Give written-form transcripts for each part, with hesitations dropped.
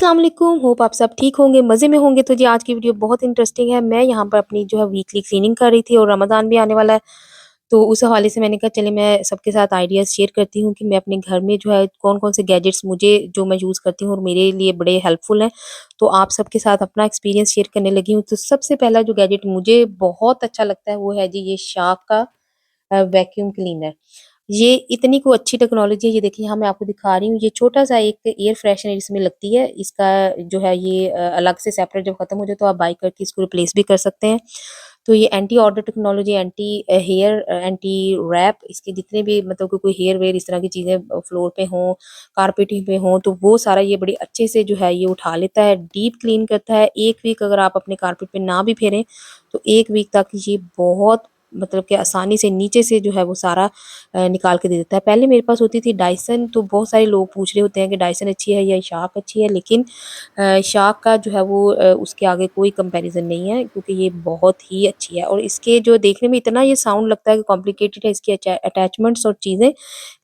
अस्सलाम वालेकुम, होप आप सब ठीक होंगे, मज़े में होंगे। तो जी आज की वीडियो बहुत इंटरेस्टिंग है। मैं यहाँ पर अपनी जो है वीकली क्लीनिंग कर रही थी और रमज़ान भी आने वाला है। तो उस हवाले से मैंने कहा चलिए मैं सबके साथ आइडियाज़ शेयर करती हूँ कि मैं अपने घर में जो है कौन-कौन से गैजेट्स मुझे जो मैं यूज़ करती हूँ और मेरे लिए बड़े हेल्पफुल हैं। तो आप सबके साथ अपना एक्सपीरियंस शेयर करने लगी हूँ। तो सबसे पहला जो गैजेट मुझे बहुत अच्छा लगता है वो है जी ये शार्क का वैक्यूम क्लीनर। ये इतनी को अच्छी टेक्नोलॉजी है, ये देखिए यहाँ मैं आपको दिखा रही हूँ, ये छोटा-सा एक एयर फ्रेशनर इसमें लगती है। इसका जो है ये अलग से सेपरेट जब खत्म हो जाए तो आप बाय करके इसको रिप्लेस भी कर सकते हैं। तो ये anti odour technology, anti hair, anti wrap, इसके जितने भी मतलब कोई हेयर वेयर इस तरह की चीज़ें फ्लोर पे हों, कारपेटिंग पे हों, तो वो सारा ये बड़ी अच्छे से जो है ये उठा लेता है, डीप क्लीन करता है। 1 वीक अगर आप अपने कारपेट पे ना भी फेरें, तो 1 वीक तक ये बहुत मतलब कि आसानी से नीचे से जो है वो सारा निकाल के दे देता है। पहले मेरे पास होती थी डायसन, तो बहुत सारे लोग पूछ रहे होते हैं कि डायसन अच्छी है या शार्क अच्छी है, लेकिन शार्क का जो है वो उसके आगे कोई कंपैरिज़न नहीं है क्योंकि ये बहुत ही अच्छी है और इसके जो देखने में इतना ये साउंड लगता है कि कॉम्प्लिकेटेड है इसकी अटैचमेंट्स और चीज़ें,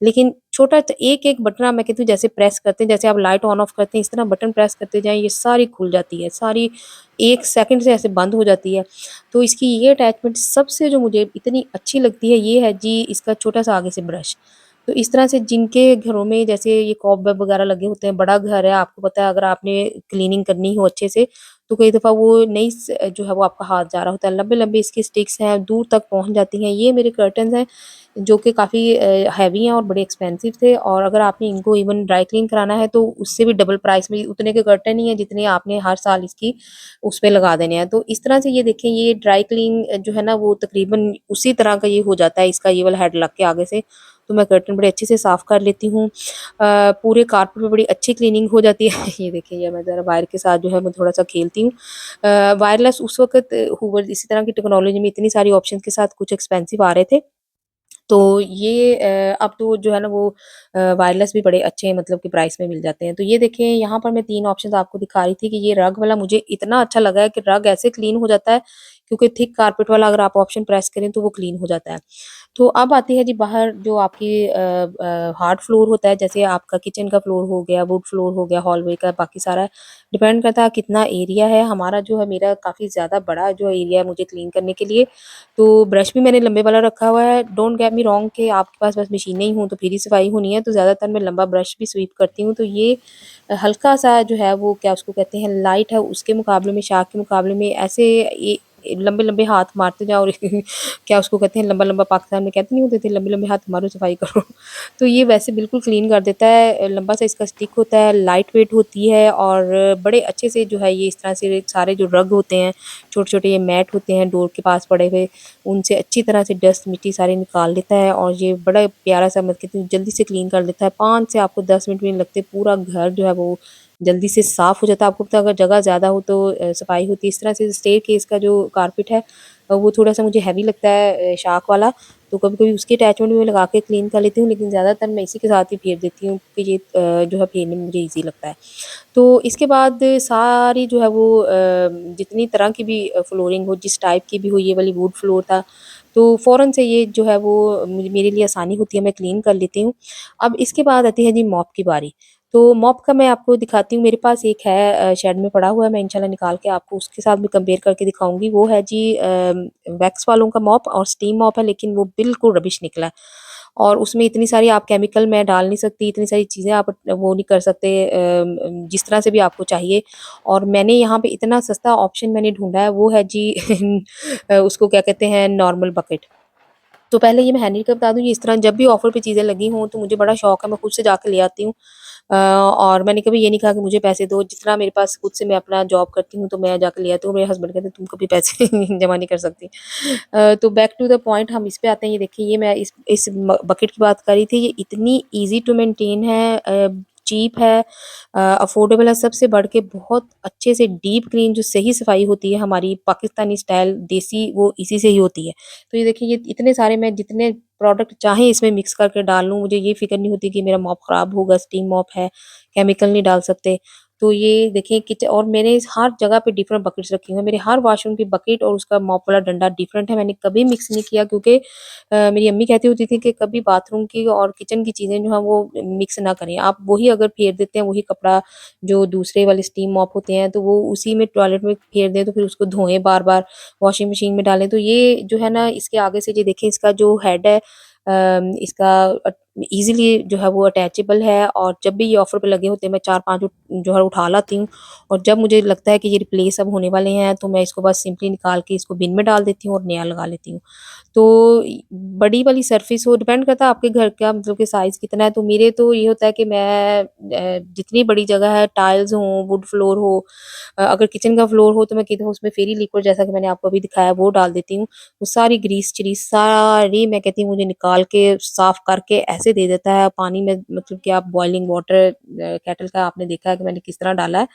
लेकिन छोटा एक-एक बटन मैं कहती हूँ जैसे प्रेस करते हैं, जैसे आप लाइट ऑन ऑफ करते हैं, इस तरह बटन प्रेस करते जाएँ, ये सारी खुल जाती है, सारी 1 सेकंड से ऐसे बंद हो जाती है। तो इसकी ये अटैचमेंट सबसे जो मुझे इतनी अच्छी लगती है, ये है जी इसका छोटा-सा आगे से ब्रश। तो इस तरह से जिनके घरों में जैसे ये कॉबवेब वगैरह लगे होते हैं, बड़ा घर है, आपको पता है अगर आपने क्लीनिंग करनी हो अच्छे से, तो कई दफ़ा वो नहीं स जो है वो आपका हाथ जा रहा होता है। लंबे-लंबे इसके स्टिक्स हैं, दूर तक पहुँच जाती हैं। ये मेरे कर्टन्स हैं, जो कि काफ़ी हैवी हैं और बड़े एक्सपेंसिव थे और अगर आपने इनको इवन ड्राई क्लीन कराना है, तो उससे भी डबल प्राइस में उतने के कर्टन ही हैं, जितने आपने हर साल इसकी उस पे लगा देने हैं। तो इस तरह से ये देखें, ये ड्राई क्लीन जो है ना, वो तकरीबन उसी तरह का ये हो जाता है, इसका ये वाला हेड लग के आगे से। तो मैं कर्टन बड़े अच्छे से साफ़ कर लेती हूँ। पूरे कारपेट में बड़ी अच्छी क्लीनिंग हो जाती है। ये देखिए, ये मैं ज़रा वायर के साथ जो है मैं थोड़ा-सा खेलती हूँ। वायरलेस उस वक़्त हूवर इसी तरह की टेक्नोलॉजी में इतनी सारी ऑप्शंस के साथ कुछ एक्सपेंसिव आ रहे थे। तो ये अब तो जो है ना वो वायरलेस भी बड़े अच्छे मतलब कि प्राइस में मिल जाते हैं। तो ये देखिए यहाँ पर मैं 3 ऑप्शंस आपको दिखा रही थी कि ये रग वाला मुझे इतना अच्छा लगा है कि रग ऐसे क्लीन हो जाता है, क्योंकि थिक कारपेट वाला अगर आप ऑप्शन प्रेस करें तो वो क्लीन हो जाता है। तो अब आती है जी बाहर जो आपकी हार्ड फ्लोर होता है, जैसे आपका किचन का फ्लोर हो गया, वुड फ्लोर हो गया, हॉलवे का, बाकी सारा डिपेंड करता है कितना एरिया है। हमारा जो है मेरा काफ़ी ज़्यादा बड़ा जो एरिया है मुझे क्लीन करने के लिए, तो ब्रश भी मैंने लंबे वाला रखा हुआ है। डोंट गेट मी रॉन्ग कि आपके पास बस मशीनें ही हों तो फिर ही सफाई होनी है, तो ज़्यादातर मैं लंबा ब्रश भी स्वीप करती हूँ। तो ये हल्का-सा जो है वो क्या उसको कहते हैं लाइट है, उसके मुकाबले में शार्क के मुकाबले में ऐसे लंबे-लंबे हाथ मारते जाओ और क्या उसको कहते हैं लंबा-लंबा, पाकिस्तान में कहते नहीं होते थे लंबे-लंबे हाथ मारो सफाई करो। तो ये वैसे बिल्कुल क्लीन कर देता है। लंबा सा इसका स्टिक होता है, लाइट वेट होती है और बड़े अच्छे से जो है ये इस तरह से सारे जो रग होते हैं, छोटे-छोटे ये मैट होते हैं डोर के पास पड़े हुए, उनसे अच्छी तरह से डस्ट मिट्टी सारी निकाल लेता है और ये बड़ा प्यारा-सा मैं कहती हूँ जल्दी से क्लीन कर देता है। 5 से आपको 10 मिनट भी नहीं लगते, पूरा घर जो है वो जल्दी से साफ़ हो जाता है। आपको पता है अगर जगह ज़्यादा हो तो सफाई होती है। इस तरह से स्टेयरकेस का जो कारपेट है वो थोड़ा-सा मुझे हेवी लगता है शार्क वाला, तो कभी-कभी उसकी अटैचमेंट भी मैं लगा के क्लीन कर लेती हूँ, लेकिन ज़्यादातर मैं इसी के साथ ही फेर देती हूँ क्योंकि ये जो है फेरने में मुझे ईज़ी लगता है। तो इसके बाद सारी जो है वो जितनी तरह की भी फ्लोरिंग हो, जिस टाइप की भी हो, ये वाली वुड फ्लोर था, तो फ़ौरन से ये जो है वो मेरे लिए आसानी होती है, मैं क्लीन कर लेती हूँ। अब इसके बाद आती है जी मॉप की बारी। तो मॉप का मैं आपको दिखाती हूँ, मेरे पास एक है शेड में पड़ा हुआ है, मैं इंशाल्लाह निकाल के आपको उसके साथ भी कंपेयर करके दिखाऊँगी। वो है जी वैक्स वालों का मॉप और स्टीम मॉप है, लेकिन वो बिल्कुल रबिश निकला है। और उसमें इतनी सारी आप केमिकल मैं डाल नहीं सकती, इतनी सारी चीज़ें आप वो नहीं कर सकते जिस तरह से भी आपको चाहिए। और मैंने यहाँ पे इतना सस्ता ऑप्शन मैंने ढूँढा है, वो है जी उसको क्या कहते हैं नॉर्मल बकेट। तो पहले ये मैं हैंडल का बता दूँ, ये इस तरह जब भी ऑफ़र पे चीज़ें लगी हों तो मुझे बड़ा शौक है, मैं खुद से जाके ले आती हूँ। और मैंने कभी ये नहीं कहा कि मुझे पैसे दो, जितना मेरे पास खुद से मैं अपना जॉब करती हूँ तो मैं जाके ले आती हूँ। मेरे हस्बैंड कहते हैं तुम कभी पैसे जमा नहीं कर सकती। तो बैक टू द पॉइंट हम इस पे आते हैं। ये देखिए, ये मैं इस बकेट की बात कर रही थी। ये इतनी ईज़ी टू मेंटेन है, चीप है, अफोर्डेबल है, सबसे बढ़ के बहुत अच्छे से डीप क्लीन जो सही सफाई होती है हमारी पाकिस्तानी स्टाइल देसी, वो इसी से ही होती है। तो ये देखिए, ये इतने सारे मैं जितने प्रोडक्ट चाहे इसमें मिक्स करके डाल लूँ, मुझे ये फ़िक्र नहीं होती कि मेरा मॉप ख़राब होगा, स्टीम मॉप है, केमिकल नहीं डाल सकते। तो ये देखिए किच और मैंने हर जगह पे डिफरेंट बकेट्स रखी हुई हैं। मेरे हर वॉशरूम की बकेट और उसका मॉप वाला डंडा डिफरेंट है। मैंने कभी मिक्स नहीं किया क्योंकि मेरी अम्मी कहती होती थी कि कभी बाथरूम की और किचन की चीज़ें जो हैं वो मिक्स ना करें। आप वही अगर फेर देते हैं, वही कपड़ा जो दूसरे वाले स्टीम मॉप होते हैं, तो वो उसी में टॉयलेट में फेर दें, तो फिर उसको धोएँ बार-बार, वॉशिंग मशीन में डालें। तो ये जो है ना, इसके आगे से ये देखिए, इसका जो हेड है इसका ईज़िली जो है वो अटैचेबल है, और जब भी ये ऑफ़र पे लगे होते हैं, मैं 4-5 जो है उठा लाती हूँ, और जब मुझे लगता है कि ये रिप्लेस अब होने वाले हैं, तो मैं इसको बस सिंपली निकाल के इसको बिन में डाल देती हूँ और नया लगा लेती हूँ। तो बड़ी वाली सरफेस हो, डिपेंड करता है आपके घर का मतलब कि साइज़ कितना है। तो मेरे तो ये होता है कि मैं जितनी बड़ी जगह है, टाइल्स हों, वुड फ्लोर हो, अगर किचन का फ्लोर हो, तो मैं कहती हूँ उसमें फेरी लिक्विड, जैसा कि मैंने आपको अभी दिखाया, वो डाल देती हूँ। वो सारी ग्रीस-चीज़ सारी मैं कहती हूँ मुझे निकाल के साफ करके ऐसे दे देता है पानी में, मतलब कि आप बॉइलिंग वाटर केटल का आपने देखा है कि मैंने किस तरह डाला है।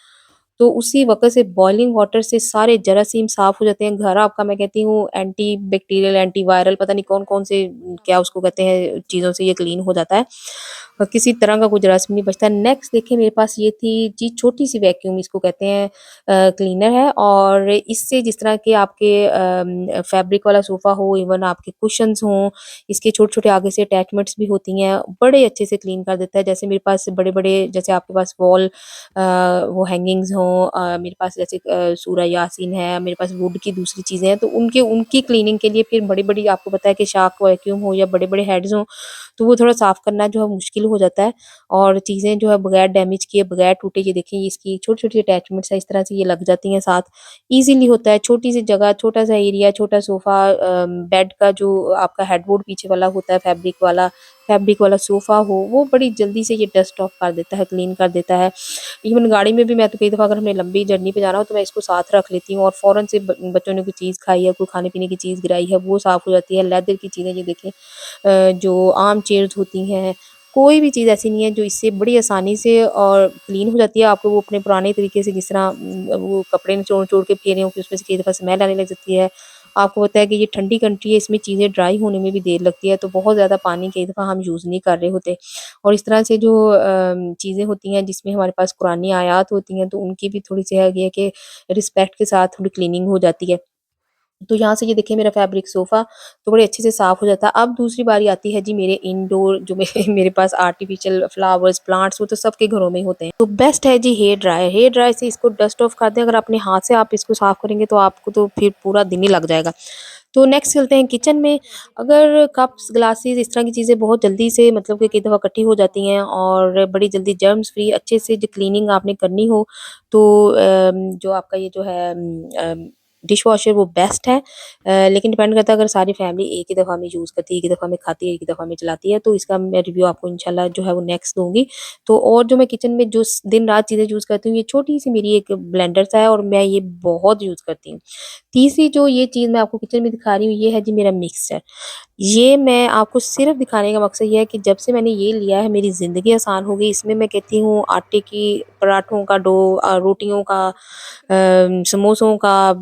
तो उसी वक़्त से बॉइलिंग वाटर से सारे जरासीम साफ़ हो जाते हैं। घर आपका मैं कहती हूँ एंटी बैक्टीरियल, एंटी वायरल, पता नहीं कौन-कौन से क्या उसको कहते हैं, चीज़ों से ये क्लीन हो जाता है। किसी तरह का कोई जरासीम नहीं बचता। नेक्स्ट देखिए मेरे पास ये थी जी, छोटी-सी वैक्यूम इसको कहते हैं, क्लीनर है, और इससे जिस तरह के आपके फैब्रिक वाला सोफ़ा हो, इवन आपके कुशन्स हों, इसके छोटे-छोटे आगे से अटैचमेंट्स भी होती हैं, बड़े अच्छे से क्लीन कर देता है। जैसे मेरे पास बड़े-बड़े, जैसे आपके पास वॉल वो हैंगिंग्स हों, मेरे पास जैसे सूरा यासीन है, मेरे पास वुड की दूसरी चीज़ें हैं, तो उनके उनकी क्लीनिंग के लिए फिर बड़ी-बड़ी, आपको पता है कि शार्क वैक्यूम हो या बड़े-बड़े हेड्स हों, तो वो थोड़ा साफ़ करना जो है मुश्किल हो जाता है, और चीज़ें जो है बगैर डैमेज किए, बगैर टूटे, ये देखिए इसकी छोटी-छोटी अटैचमेंट्स है, इस तरह से ये लग जाती हैं साथ। ईज़िली होता है, छोटी-सी जगह, छोटा-सा एरिया, छोटा सोफ़ा, बेड का जो आपका हेडबोर्ड पीछे वाला होता है, फैब्रिक वाला सोफ़ा हो, वो बड़ी जल्दी से ये डस्ट ऑफ कर देता है, क्लीन कर देता है। इवन गाड़ी में भी मैं तो कई दफ़ा, अगर हमने लंबी जर्नी पे जाना हो, तो मैं इसको साथ रख लेती हूँ, और फ़ौरन से बच्चों ने कोई चीज़ खाई है, कोई खाने-पीने की चीज़ गिराई है, वो साफ़ हो जाती है। लेदर की चीज़ें ये देखें, जो आर्म चेयर्स होती हैं, कोई भी चीज़ ऐसी नहीं है जो इससे बड़ी आसानी से और क्लीन हो जाती है। आपको वो अपने पुराने तरीके से, जिस तरह वो कपड़े निचोड़-निचोड़ के फेरे हों कि उसमें से कई दफ़ा स्मेल आने लग जाती है। आपको पता है कि ये ठंडी कंट्री है, इसमें चीज़ें ड्राई होने में भी देर लगती है, तो बहुत ज़्यादा पानी कई दफ़ा हम यूज़ नहीं कर रहे होते। और इस तरह से जो चीज़ें होती हैं जिसमें हमारे पास कुरानी आयात होती हैं, तो उनकी भी थोड़ी-सी है ये है कि रिस्पेक्ट के साथ थोड़ी क्लीनिंग हो जाती है। तो यहाँ से ये देखिए मेरा फैब्रिक सोफ़ा तो बड़े अच्छे से साफ़ हो जाता है। अब दूसरी बारी आती है जी मेरे इंडोर, जो मेरे मेरे पास आर्टिफ़िशियल फ्लावर्स, प्लांट्स, वो तो सबके घरों में ही होते हैं। तो बेस्ट है जी हेयर ड्रायर। हेयर ड्रायर से इसको डस्ट ऑफ कर दें, अगर अपने हाथ से आप इसको साफ़ करेंगे तो आपको तो फिर पूरा दिन ही लग जाएगा। तो नेक्स्ट चलते हैं किचन में। अगर कप्स, ग्लासेस, इस तरह की चीज़ें बहुत जल्दी से, मतलब कि कई दफ़ा इकट्ठी हो जाती हैं और बड़ी जल्दी जर्म्स फ्री अच्छे से जो क्लीनिंग आपने करनी हो, तो जो आपका ये जो है डिश वॉशर, वो बेस्ट है। लेकिन डिपेंड करता है, अगर सारी फैमिली एक ही दफ़ा में यूज़ करती है, एक ही दफ़ा में खाती है, एक ही दफ़ा में चलाती है, तो इसका मैं रिव्यू आपको इंशाल्लाह जो है वो नेक्स्ट दूँगी। तो और जो मैं किचन में जो दिन-रात चीज़ें यूज़ करती हूँ, ये छोटी-सी मेरी एक ब्लेंडर सा है और मैं ये बहुत यूज़ करती हूँ। तीसरी जो ये चीज़ मैं आपको किचन में दिखा रही हूँ, ये है जी मेरा मिक्सचर। ये मैं आपको सिर्फ़ दिखाने का मकसद ये है कि जब से मैंने ये लिया है, मेरी ज़िंदगी आसान हो गई। इसमें मैं कहती हूँ आटे की पराठों का डो, रोटियों का, समोसों का,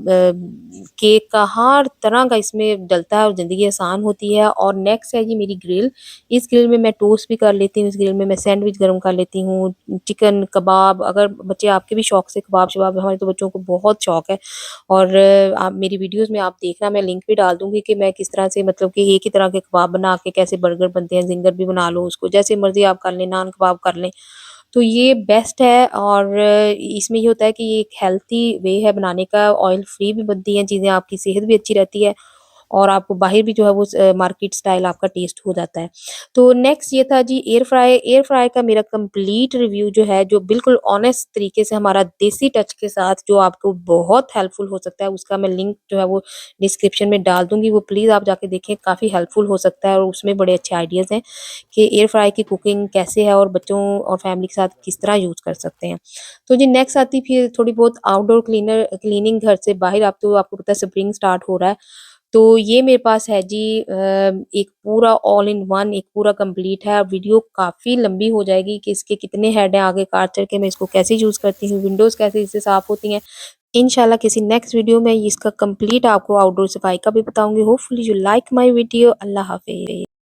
केक का, हर तरह का इसमें डलता है और ज़िंदगी आसान होती है। और नेक्स्ट है जी मेरी ग्रिल। इस ग्रिल में मैं टोस्ट भी कर लेती हूँ, इस ग्रिल में मैं सैंडविच गरम कर लेती हूँ, चिकन, कबाब, अगर बच्चे आपके भी शौक से कबाब-शबाब, हमारे तो बच्चों को बहुत शौक है। और आप मेरी वीडियोज़ में आप देखना, मैं लिंक भी डाल दूँगी कि मैं किस तरह से, मतलब कि एक ही तरह के कबाब बना के कैसे बर्गर बनते हैं, ज़िंगर भी बना लो उसको, जैसे मर्ज़ी आप कर लें, नान कबाब कर लें। तो ये बेस्ट है, और इसमें ये होता है कि ये एक हेल्थी वे है बनाने का, ऑयल फ्री भी बनती हैं चीज़ें, आपकी सेहत भी अच्छी रहती है, और आपको बाहर भी जो है वो मार्केट स्टाइल आपका टेस्ट हो जाता है। तो नेक्स्ट ये था जी एयर फ्राई। एयर फ्राई का मेरा कंप्लीट रिव्यू जो है, जो बिल्कुल ऑनेस्ट तरीके से हमारा देसी टच के साथ, जो आपको बहुत हेल्पफुल हो सकता है, उसका मैं लिंक जो है वो डिस्क्रिप्शन में डाल दूँगी। वो प्लीज़ आप जाके देखें, काफ़ी हेल्पफुल हो सकता है, और उसमें बड़े अच्छे आइडियाज़ हैं कि एयर फ्राई की कुकिंग कैसे है और बच्चों और फैमिली के साथ किस तरह यूज़ कर सकते हैं। तो जी नेक्स्ट आती फिर थोड़ी बहुत आउटडोर क्लीनिंग घर से बाहर। अब तो आपको पता है स्प्रिंग स्टार्ट हो रहा है। तो ये मेरे पास है जी एक पूरा ऑल इन वन, एक पूरा कंप्लीट है। वीडियो काफ़ी लंबी हो जाएगी कि इसके कितने हेड हैं, आगे कार चढ़ के मैं इसको कैसे यूज़ करती हूँ, विंडोज़ कैसे इससे साफ़ होती हैं। इंशाल्लाह किसी नेक्स्ट वीडियो में इसका कंप्लीट आपको आउटडोर सफाई का भी बताऊँगी। Hopefully you like my video. अल्लाह हाफ़िज़।